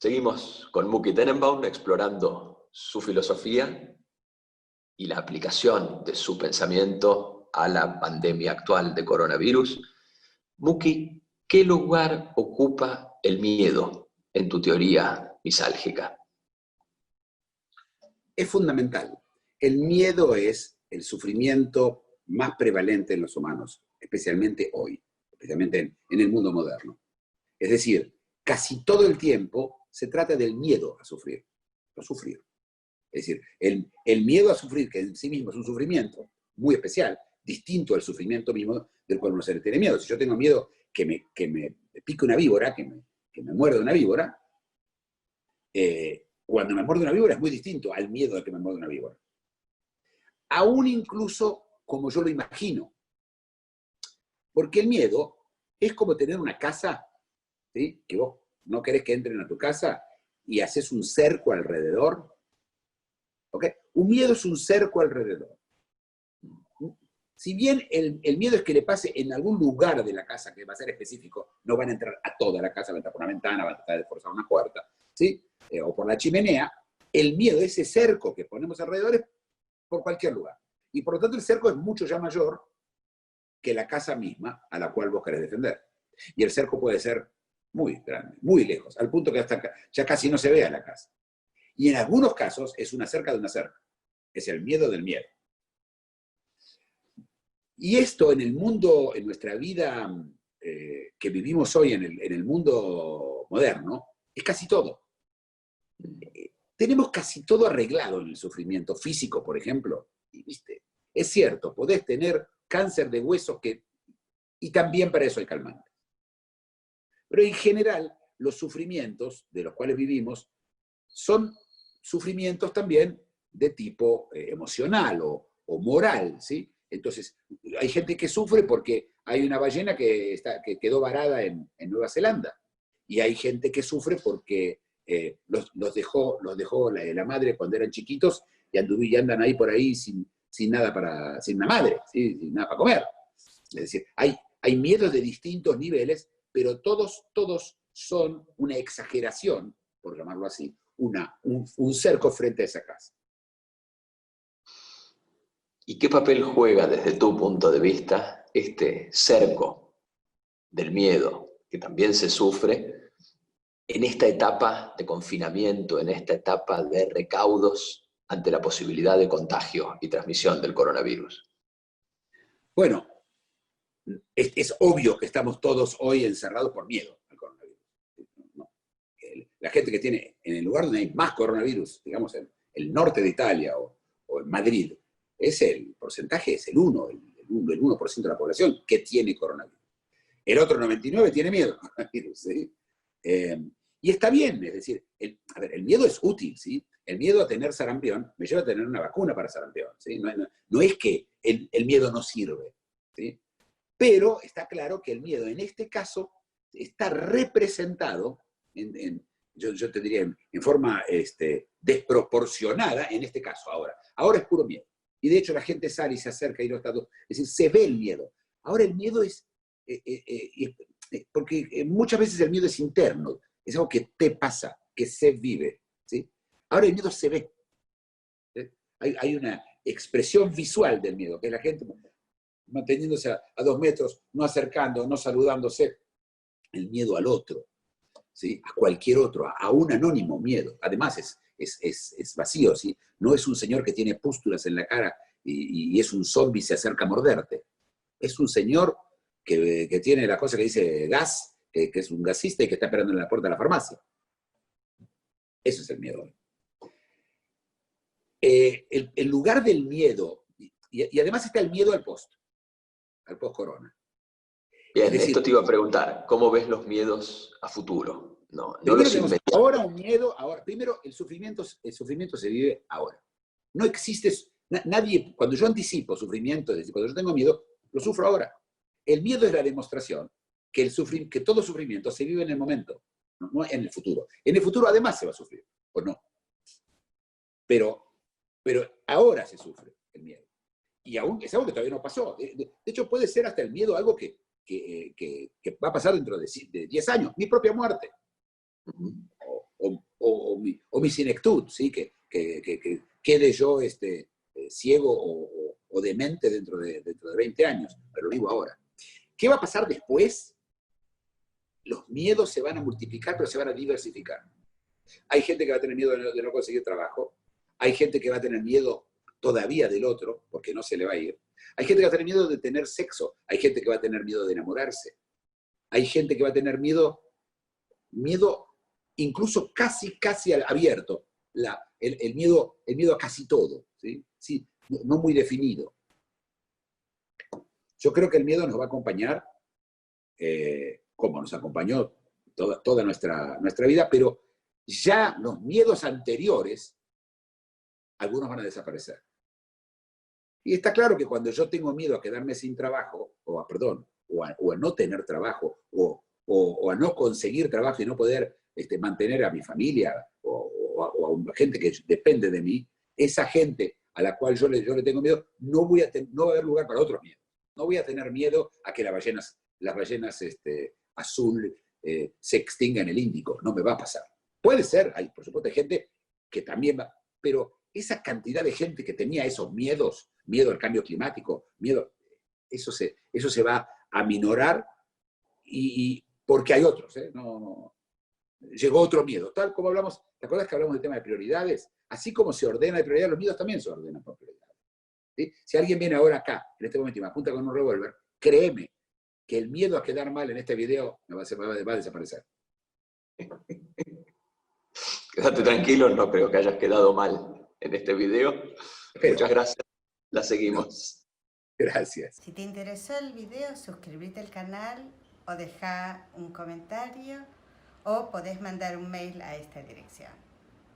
Seguimos con Muki Tenenbaum explorando su filosofía y la aplicación de su pensamiento a la pandemia actual de coronavirus. Muki, ¿qué lugar ocupa el miedo en tu teoría misálgica? Es fundamental. El miedo es el sufrimiento más prevalente en los humanos, especialmente hoy, especialmente en el mundo moderno. Es decir, casi todo el tiempo se trata del miedo a sufrir, no sufrir. Es decir, el miedo a sufrir, que en sí mismo es un sufrimiento muy especial, distinto al sufrimiento mismo del cual uno se le tiene miedo. Si yo tengo miedo que me pique una víbora, que me muerda una víbora, cuando me muerde una víbora es muy distinto al miedo de que me muerda una víbora. Aún incluso como yo lo imagino. Porque el miedo es como tener una casa, ¿sí? Que vos no querés que entren a tu casa y haces un cerco alrededor. ¿Okay? Un miedo es un cerco alrededor. Si bien el miedo es que le pase en algún lugar de la casa, que va a ser específico, no van a entrar a toda la casa, van a entrar por una ventana, van a tratar de forzar una puerta, ¿sí? O por la chimenea, el miedo, ese cerco que ponemos alrededor, es por cualquier lugar. Y por lo tanto el cerco es mucho ya mayor que la casa misma a la cual vos querés defender. Y el cerco puede ser muy grande, muy lejos, al punto que hasta ya casi no se vea la casa. Y en algunos casos es una cerca de una cerca. Es el miedo del miedo. Y esto en el mundo, en nuestra vida que vivimos hoy, en el mundo moderno, es casi todo. Tenemos casi todo arreglado en el sufrimiento físico, por ejemplo. Y, ¿viste? Es cierto, podés tener cáncer de huesos y también para eso hay calmantes. Pero en general, los sufrimientos de los cuales vivimos son sufrimientos también de tipo emocional o moral, ¿sí? Entonces, hay gente que sufre porque hay una ballena que quedó varada en Nueva Zelanda. Y hay gente que sufre porque los dejó la madre cuando eran chiquitos y andan ahí por ahí sin una madre, ¿sí? Sin nada para comer. Es decir, hay miedos de distintos niveles, pero todos son una exageración, por llamarlo así, un cerco frente a esa casa. ¿Y qué papel juega desde tu punto de vista este cerco del miedo que también se sufre en esta etapa de confinamiento, en esta etapa de recaudos ante la posibilidad de contagio y transmisión del coronavirus? Bueno, es obvio que estamos todos hoy encerrados por miedo al coronavirus. ¿No? La gente que tiene, en el lugar donde hay más coronavirus, digamos en el norte de Italia o en Madrid, el porcentaje es el 1% de la población que tiene coronavirus. El otro 99% tiene miedo al coronavirus, ¿sí? Y está bien, es decir, el miedo es útil, ¿sí? El miedo a tener sarampión me lleva a tener una vacuna para sarampión, ¿sí? No es que el miedo no sirve, ¿sí? Pero está claro que el miedo en este caso está representado, yo te diría, en forma desproporcionada en este caso ahora. Ahora es puro miedo. Y de hecho la gente sale y se acerca y no está todo. Es decir, se ve el miedo. Ahora el miedo es, porque muchas veces el miedo es interno, es algo que te pasa, que se vive, ¿sí? Ahora el miedo se ve. ¿Sí? Hay una expresión visual del miedo, que es la gente manteniéndose a 2 metros, no acercando, no saludándose, el miedo al otro, ¿sí? A cualquier otro, a un anónimo miedo. Además es vacío, ¿sí? No es un señor que tiene pústulas en la cara y es un zombie y se acerca a morderte. Es un señor que tiene la cosa que dice gas, que es un gasista y que está esperando en la puerta de la farmacia. Eso es el miedo. El lugar del miedo, y además está el miedo al post-corona. Bien, Es decir, esto te iba a preguntar, ¿cómo ves los miedos a futuro? No primero los tenemos inmediatos. ahora un miedo, primero el sufrimiento se vive ahora. No existe, nadie, cuando yo anticipo sufrimiento, es decir, cuando yo tengo miedo, lo sufro ahora. El miedo es la demostración que todo sufrimiento se vive en el momento, no en el futuro. En el futuro además se va a sufrir, ¿o no? Pero ahora se sufre el miedo. Y aún es algo que todavía no pasó. De hecho, puede ser hasta el miedo algo que va a pasar dentro de 10 años. Mi propia muerte. o mi senectud, ¿sí? Que quede yo ciego o demente dentro de 20 años, pero lo digo ahora. ¿Qué va a pasar después? Los miedos se van a multiplicar, pero se van a diversificar. Hay gente que va a tener miedo de no conseguir trabajo, hay gente que va a tener miedo todavía del otro, porque no se le va a ir, hay gente que va a tener miedo de tener sexo, hay gente que va a tener miedo de enamorarse, hay gente que va a tener miedo incluso casi abierto, el miedo a casi todo, ¿sí? Sí, no muy definido. Yo creo que el miedo nos va a acompañar, como nos acompañó toda nuestra vida, pero ya los miedos anteriores, algunos van a desaparecer. Y está claro que cuando yo tengo miedo a quedarme sin trabajo, o a no tener trabajo, o a no conseguir trabajo y no poder mantener a mi familia o a gente que depende de mí, esa gente a la cual yo le tengo miedo, no va a haber lugar para otros miedos. No voy a tener miedo a que las ballenas azul se extingan en el Índico. No me va a pasar. Puede ser, por supuesto, hay gente que también va, pero esa cantidad de gente que tenía esos miedos, miedo al cambio climático, eso se va a minorar y porque hay otros, llegó otro miedo. Tal como hablamos, ¿te acuerdas que hablamos del tema de prioridades? Así como se ordena de prioridad, los miedos también se ordenan por prioridades. ¿Sí? Si alguien viene ahora acá, en este momento, y me apunta con un revólver, créeme que el miedo a quedar mal en este video va a desaparecer. Quédate tranquilo, no creo que hayas quedado mal en este video. Muchas gracias, la seguimos. Gracias. Si te interesó el video, suscríbete al canal o deja un comentario o podés mandar un mail a esta dirección.